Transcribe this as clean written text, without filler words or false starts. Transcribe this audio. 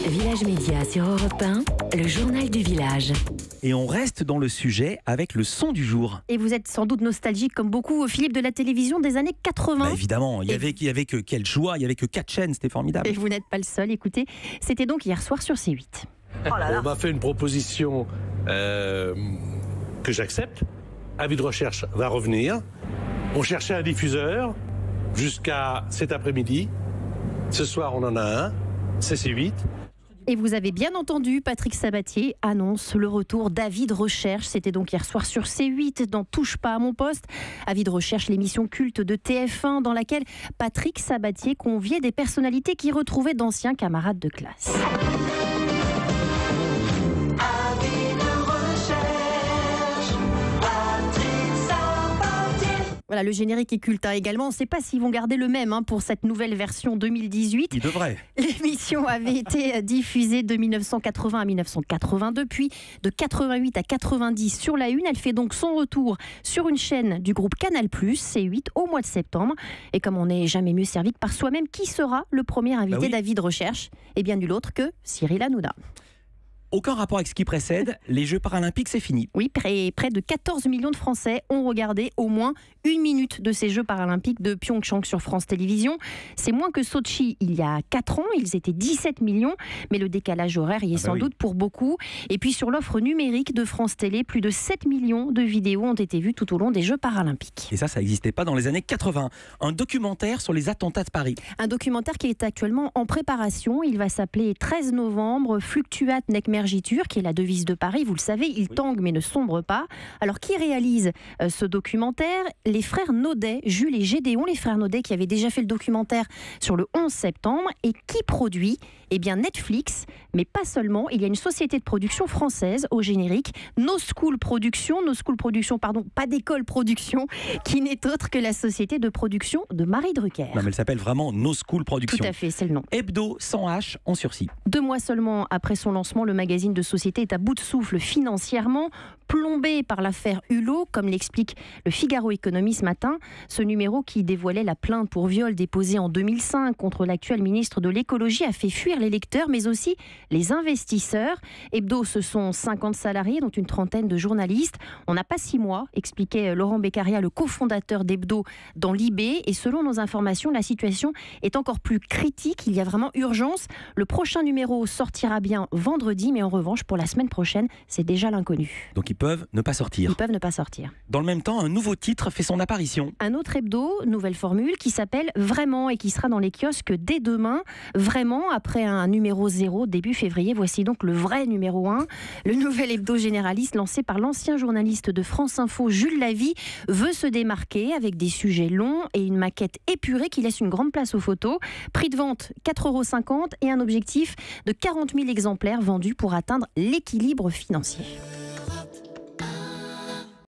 Village Média sur Europe 1, le journal du village. Et on reste dans le sujet avec le son du jour. Et vous êtes sans doute nostalgique comme beaucoup, Philippe, de la télévision des années 80. Évidemment, il y avait que quelle joie, il y avait que 4 chaînes, c'était formidable. Et vous n'êtes pas le seul, écoutez, c'était donc hier soir sur C8. On m'a fait une proposition que j'accepte. Avis de recherche va revenir. On cherchait un diffuseur jusqu'à cet après-midi. Ce soir, on en a un. C'est C8. Et vous avez bien entendu, Patrick Sabatier annonce le retour d'Avis de recherche. C'était donc hier soir sur C8 dans Touche pas à mon poste. Avis de recherche, l'émission culte de TF1 dans laquelle Patrick Sabatier conviait des personnalités qui retrouvaient d'anciens camarades de classe. Voilà, le générique est culte également. On ne sait pas s'ils vont garder le même pour cette nouvelle version 2018. Ils devraient. L'émission avait été diffusée de 1980 à 1982, puis de 88 à 90 sur la Une. Elle fait donc son retour sur une chaîne du groupe Canal+, C8, au mois de septembre. Et comme on n'est jamais mieux servi que par soi-même, qui sera le premier invité d'Avis de recherche ? Eh bien, nul autre que Cyril Hanouna. Aucun rapport avec ce qui précède, les Jeux Paralympiques, c'est fini. Oui, près de 14 millions de Français ont regardé au moins une minute de ces Jeux Paralympiques de Pyeongchang sur France Télévisions. C'est moins que Sochi il y a 4 ans, ils étaient 17 millions, mais le décalage horaire y est sans doute pour beaucoup. Et puis sur l'offre numérique de France Télé, plus de 7 millions de vidéos ont été vues tout au long des Jeux Paralympiques. Et ça n'existait pas dans les années 80. Un documentaire sur les attentats de Paris. Un documentaire qui est actuellement en préparation. Il va s'appeler 13 novembre, Fluctuat nec mergitur, qui est la devise de Paris. Vous le savez, il tangue mais ne sombre pas. Alors qui réalise ce documentaire ? Les frères Naudet, Jules et Gédéon, les frères Naudet qui avaient déjà fait le documentaire sur le 11 septembre. Et qui produit ? Eh bien Netflix, mais pas seulement. Il y a une société de production française au générique, No School Production, pas d'école production, qui n'est autre que la société de production de Marie Drucker. Non mais elle s'appelle vraiment No School Production. Tout à fait, c'est le nom. Hebdo sans H en sursis. 2 mois seulement après son lancement, le magazine de société est à bout de souffle financièrement, plombé par l'affaire Hulot, comme l'explique le Figaro Économie ce matin. Ce numéro qui dévoilait la plainte pour viol déposée en 2005 contre l'actuel ministre de l'écologie a fait fuir les lecteurs, mais aussi les investisseurs. Hebdo, ce sont 50 salariés, dont une trentaine de journalistes. On n'a pas 6 mois, expliquait Laurent Beccaria, le cofondateur d'Hebdo, dans l'IB. Et selon nos informations, la situation est encore plus critique. Il y a vraiment urgence. Le prochain numéro sortira bien vendredi, mais en revanche, pour la semaine prochaine, c'est déjà l'inconnu. Donc ils peuvent ne pas sortir. Ils peuvent ne pas sortir. Dans le même temps, un nouveau titre fait son apparition. Un autre hebdo, nouvelle formule, qui s'appelle Vraiment et qui sera dans les kiosques dès demain. Vraiment, après un numéro 0 début février, voici donc le vrai numéro 1. Le nouvel hebdo généraliste lancé par l'ancien journaliste de France Info, Jules Lavie, veut se démarquer avec des sujets longs et une maquette épurée qui laisse une grande place aux photos. Prix de vente 4,50 € et un objectif de 40 000 exemplaires vendus pour atteindre l'équilibre financier.